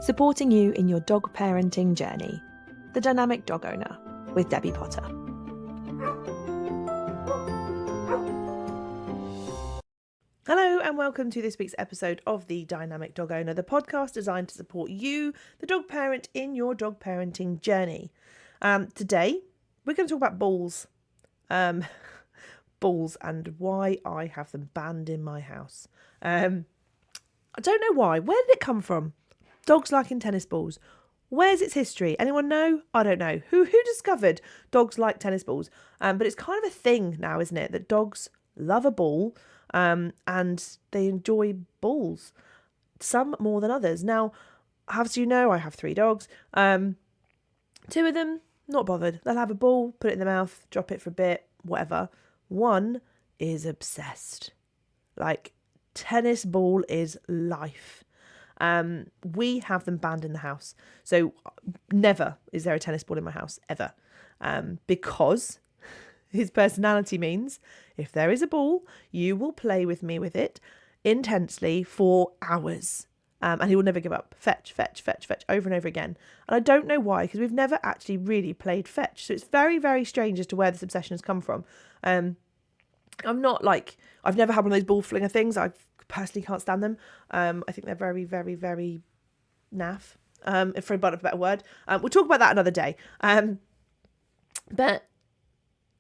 Supporting you in your dog parenting journey. The Dynamic Dog Owner with Debbie Potter. Hello and welcome to this week's episode of The Dynamic Dog Owner, the podcast designed to support you, the dog parent, in your dog parenting journey. Today, we're going to talk about balls. Balls and why I have them banned in my house. I don't know why. Where did it come from? Dogs liking tennis balls. Where's its history? Anyone know? I don't know. Who discovered dogs like tennis balls? But it's kind of a thing now, isn't it? That dogs love a ball and they enjoy balls. Some more than others. Now, as you know, I have 3 dogs. 2 of them, not bothered. They'll have a ball, put it in the mouth, drop it for a bit, whatever. One is obsessed. Like, tennis ball is life. We have them banned in the house. So never is there a tennis ball in my house, ever. Because his personality means if there is a ball, you will play with me with it intensely for hours. And he will never give up. Fetch, fetch, fetch, fetch, over and over again. And I don't know why, because we've never actually really played fetch. So it's very, very strange as to where this obsession has come from. I'm not like, I've never had one of those ball flinger things. I personally can't stand them. I think they're very, very, very naff, for a better word. We'll talk about that another day. But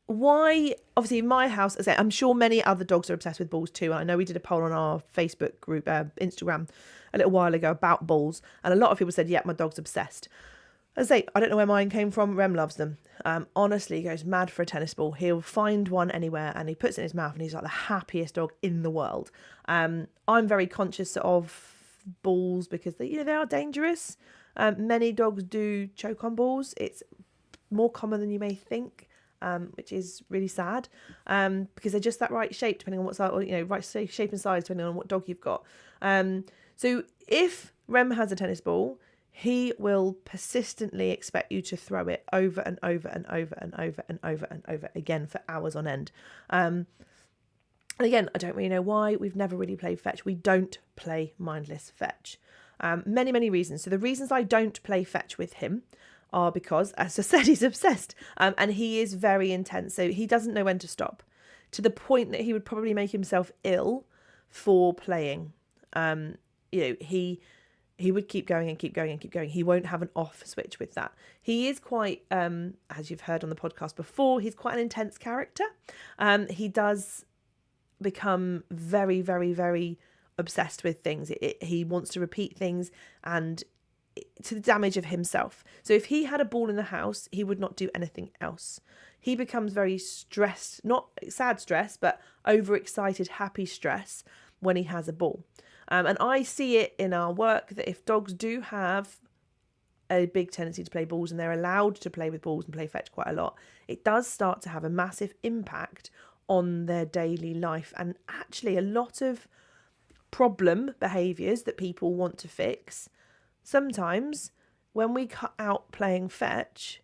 why, obviously in my house, as I say, I'm sure many other dogs are obsessed with balls too. And I know we did a poll on our Facebook group, Instagram, a little while ago about balls. And a lot of people said, yeah, my dog's obsessed. As I say, I don't know where mine came from. Rem loves them. Honestly, he goes mad for a tennis ball. He'll find one anywhere and he puts it in his mouth and he's like the happiest dog in the world. I'm very conscious of balls because they are dangerous. Many dogs do choke on balls. It's more common than you may think, which is really sad because they're just that right shape depending on what size, right shape and size depending on what dog you've got. So if Rem has a tennis ball, he will persistently expect you to throw it over and over and over and over and over and over again for hours on end. And again, I don't really know why. We've never really played fetch. We don't play mindless fetch. Many, many reasons. So the reasons I don't play fetch with him are because, as I said, he's obsessed. And he is very intense. So he doesn't know when to stop, to the point that he would probably make himself ill for playing. He would keep going and keep going and keep going. He won't have an off switch with that. He is quite, as you've heard on the podcast before, he's quite an intense character. He does become very, very, very obsessed with things. He wants to repeat things and to the damage of himself. So if he had a ball in the house, he would not do anything else. He becomes very stressed, not sad stress, but overexcited, happy stress when he has a ball. And I see it in our work that if dogs do have a big tendency to play balls and they're allowed to play with balls and play fetch quite a lot, it does start to have a massive impact on their daily life. And actually a lot of problem behaviours that people want to fix, sometimes when we cut out playing fetch,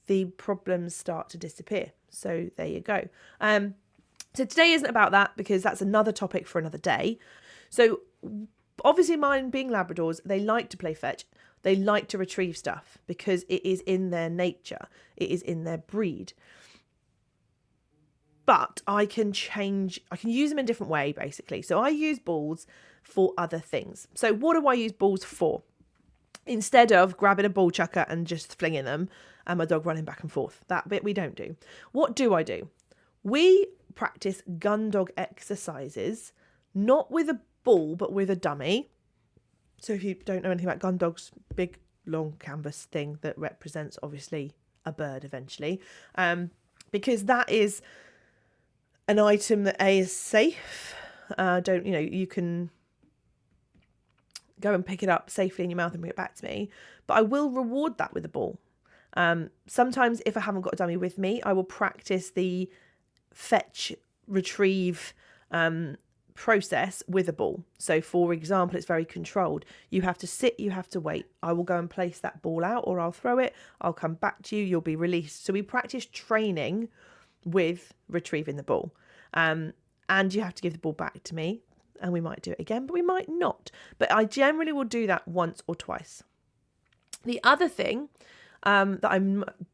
the problems start to disappear. So there you go. So today isn't about that because that's another topic for another day. So obviously mine being Labradors, they like to play fetch. They like to retrieve stuff because it is in their nature. It is in their breed. But I can use them in a different way, basically. So I use balls for other things. So what do I use balls for? Instead of grabbing a ball chucker and just flinging them and my dog running back and forth. That bit we don't do. What do I do? We practice gun dog exercises, not with a ball, but with a dummy. So if you don't know anything about gun dogs, big, long canvas thing that represents, obviously, a bird eventually. Because that is an item that is safe. You can go and pick it up safely in your mouth and bring it back to me. But I will reward that with a ball. Sometimes if I haven't got a dummy with me, I will practice the fetch, retrieve process with a ball. So for example, it's very controlled. You have to sit, you have to wait. I will go and place that ball out or I'll throw it. I'll come back to you. You'll be released. So we practice training with retrieving the ball. And you have to give the ball back to me. and we might do it again, but we might not. But I generally will do that once or twice. The other thing that I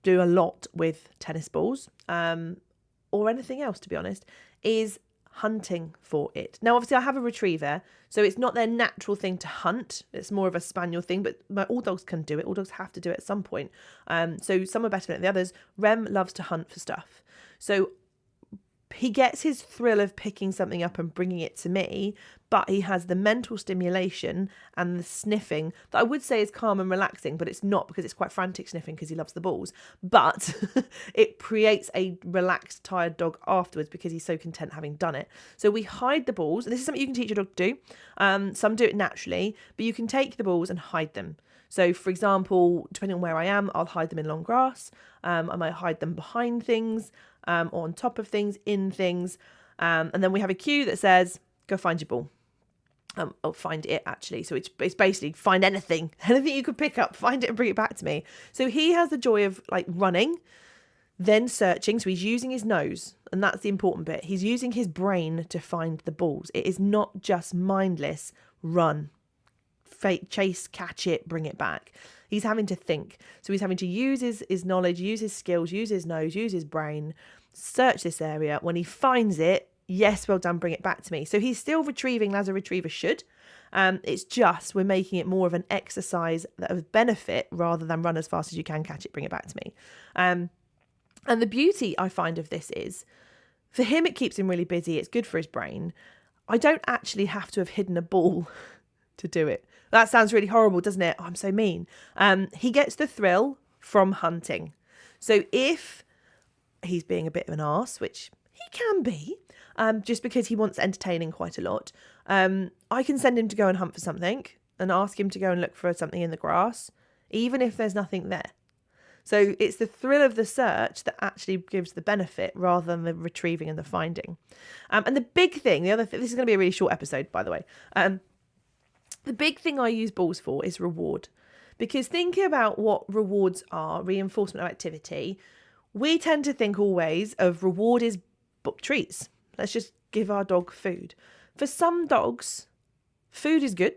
do a lot with tennis balls, or anything else, to be honest, is hunting for it. Now, obviously, I have a retriever, so it's not their natural thing to hunt. It's more of a spaniel thing, but all dogs can do it. All dogs have to do it at some point. So some are better than the others. Rem loves to hunt for stuff. So he gets his thrill of picking something up and bringing it to me, but he has the mental stimulation and the sniffing that I would say is calm and relaxing, but it's not, because it's quite frantic sniffing because he loves the balls. But it creates a relaxed, tired dog afterwards because he's so content having done it. So we hide the balls. And this is something you can teach your dog to do. Some do it naturally, but you can take the balls and hide them. So, for example, depending on where I am, I'll hide them in long grass. I might hide them behind things, or on top of things, in things. And then we have a cue that says, go find your ball. Or find it, actually. So it's basically find anything you could pick up, find it and bring it back to me. So he has the joy of like running, then searching. So he's using his nose, and that's the important bit. He's using his brain to find the balls. It is not just mindless run, chase, catch it, bring it back. He's having to think. So he's having to use his knowledge, use his skills, use his nose, use his brain, search this area. When he finds it, yes, well done, bring it back to me. So he's still retrieving as a retriever should. It's just we're making it more of an exercise of benefit rather than run as fast as you can, catch it, bring it back to me. And the beauty I find of this is, for him, it keeps him really busy. It's good for his brain. I don't actually have to have hidden a ball to do it. That sounds really horrible, doesn't it? Oh, I'm so mean. He gets the thrill from hunting. So if he's being a bit of an arse, which he can be, just because he wants entertaining quite a lot, I can send him to go and hunt for something and ask him to go and look for something in the grass, even if there's nothing there. So it's the thrill of the search that actually gives the benefit rather than the retrieving and the finding. And the big thing, this is going to be a really short episode, by the way. The big thing I use balls for is reward. Because thinking about what rewards are, reinforcement of activity, we tend to think always of reward is book treats. Let's just give our dog food. For some dogs, food is good,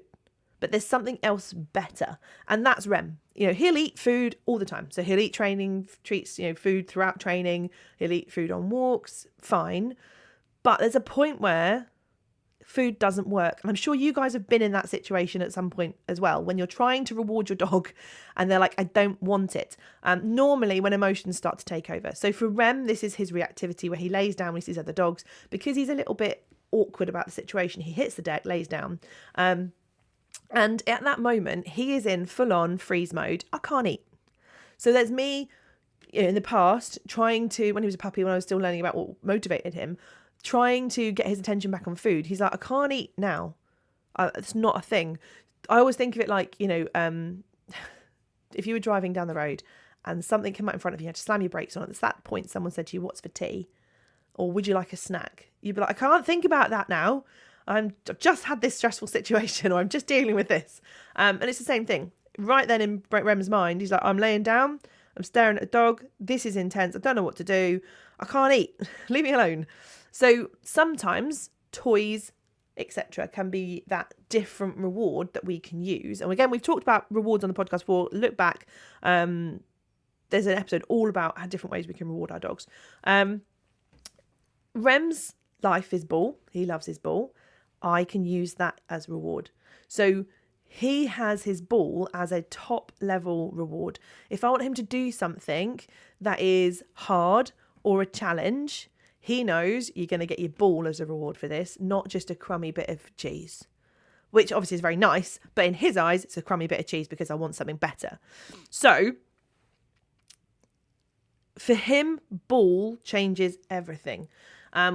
but there's something else better. And that's Rem. He'll eat food all the time. So he'll eat training treats, food throughout training. He'll eat food on walks, fine. But there's a point where food doesn't work. And I'm sure you guys have been in that situation at some point as well, when you're trying to reward your dog and they're like, I don't want it. Normally when emotions start to take over. So for Rem, this is his reactivity where he lays down when he sees other dogs, because he's a little bit awkward about the situation. He hits the deck, lays down. And at that moment, he is in full on freeze mode. I can't eat. So there's me, in the past, trying to, when he was a puppy, when I was still learning about what motivated him, trying to get his attention back on food. He's like, I can't eat now. It's not a thing. I always think of it like, if you were driving down the road and something came out in front of you, you had to slam your brakes on it. At that point, someone said to you, what's for tea? Or would you like a snack? You'd be like, I can't think about that now. I've just had this stressful situation, or I'm just dealing with this. And it's the same thing. Right then in Rem's mind, he's like, I'm laying down, I'm staring at a dog. This is intense. I don't know what to do. I can't eat. Leave me alone. So sometimes toys, etc., can be that different reward that we can use. And again, we've talked about rewards on the podcast before. Look back. There's an episode all about how different ways we can reward our dogs. Rem's life is ball. He loves his ball. I can use that as reward. So he has his ball as a top level reward. If I want him to do something that is hard or a challenge, he knows you're going to get your ball as a reward for this, not just a crummy bit of cheese, which obviously is very nice, but in his eyes, it's a crummy bit of cheese because I want something better. So for him, ball changes everything.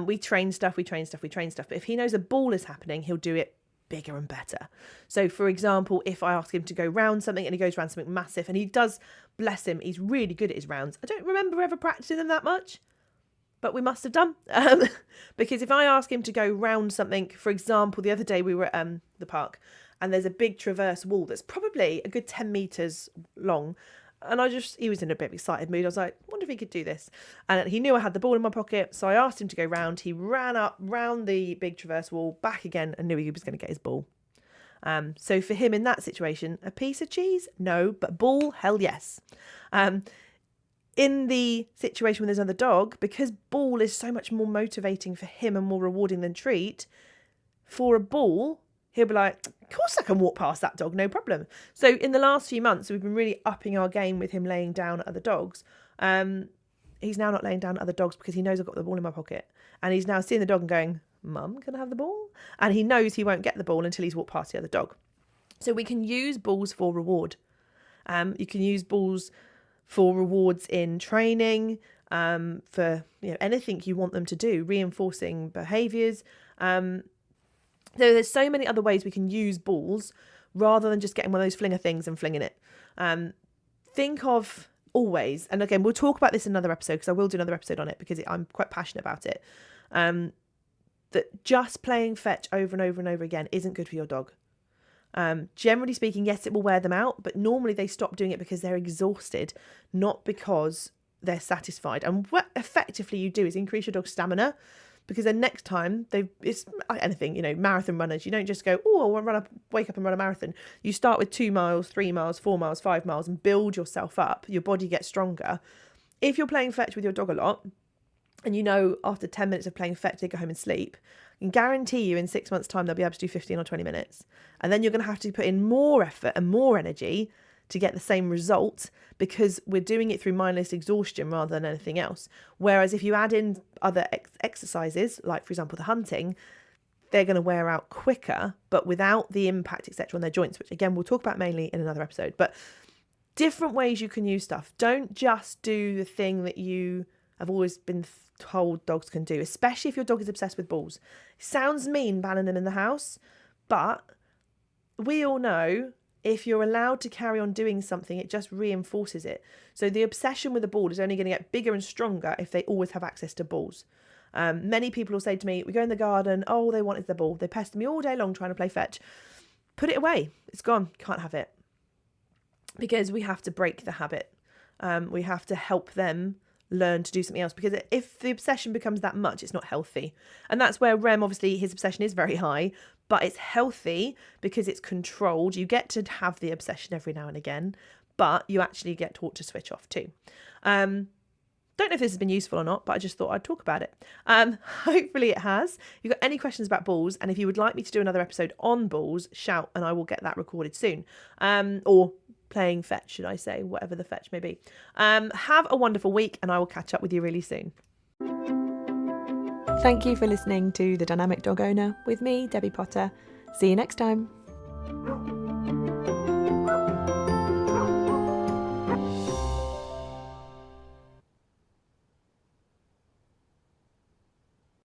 We train stuff. But if he knows a ball is happening, he'll do it bigger and better. So for example, if I ask him to go round something and he goes round something massive, and he does, bless him, he's really good at his rounds. I don't remember ever practicing them that much, but we must have done. Because if I ask him to go round something, for example, the other day we were at the park and there's a big traverse wall that's probably a good 10 metres long. And he was in a bit of excited mood. I was like, wonder if he could do this. And he knew I had the ball in my pocket. So I asked him to go round. He ran up round the big traverse wall, back again, and knew he was going to get his ball. So for him in that situation, a piece of cheese? No, but ball? Hell yes. In the situation when there's another dog, because ball is so much more motivating for him and more rewarding than treat, for a ball, he'll be like, of course I can walk past that dog, no problem. So in the last few months, we've been really upping our game with him laying down at other dogs. He's now not laying down at other dogs because he knows I've got the ball in my pocket. And he's now seeing the dog and going, Mum, can I have the ball? And he knows he won't get the ball until he's walked past the other dog. So we can use balls for reward. You can use balls for rewards in training, for anything you want them to do, reinforcing behaviours. So there's so many other ways we can use balls rather than just getting one of those flinger things and flinging it. Think of always, and again, we'll talk about this in another episode because I will do another episode on it because I'm quite passionate about it, that just playing fetch over and over and over again isn't good for your dog. Generally speaking, yes, it will wear them out, but normally they stop doing it because they're exhausted, not because they're satisfied. And what effectively you do is increase your dog's stamina, because then next time it's anything, marathon runners, you don't just go, oh, I want to wake up and run a marathon. You start with 2 miles, 3 miles, 4 miles, 5 miles and build yourself up. Your body gets stronger. If you're playing fetch with your dog a lot, and after 10 minutes of playing fetch, they go home and sleep, I can guarantee you in 6 months' time, they'll be able to do 15 or 20 minutes. And then you're going to have to put in more effort and more energy to get the same result, because we're doing it through mindless exhaustion rather than anything else. Whereas if you add in other exercises, like, for example, the hunting, they're going to wear out quicker, but without the impact, etc., on their joints, which, again, we'll talk about mainly in another episode. But different ways you can use stuff. Don't just do the thing that you have always been told dogs can do, especially if your dog is obsessed with balls. It sounds mean banning them in the house, but we all know if you're allowed to carry on doing something, it just reinforces it. So the obsession with the ball is only going to get bigger and stronger if they always have access to balls. Many people will say to me, we go in the garden, all they want is the ball. They pester me all day long trying to play fetch. Put it away. It's gone. Can't have it. Because we have to break the habit. We have to help them learn to do something else, because if the obsession becomes that much, it's not healthy. And that's where Rem, obviously his obsession is very high, but it's healthy because it's controlled. You get to have the obsession every now and again, but you actually get taught to switch off too. Don't know if this has been useful or not, but I just thought I'd talk about it. Hopefully it has. If you've got any questions about balls, and if you would like me to do another episode on balls, shout and I will get that recorded soon. Or playing fetch, should I say, whatever the fetch may be. Have a wonderful week, and I will catch up with you really soon. Thank you for listening to The Dynamic Dog Owner with me, Debbie Potter. See you next time.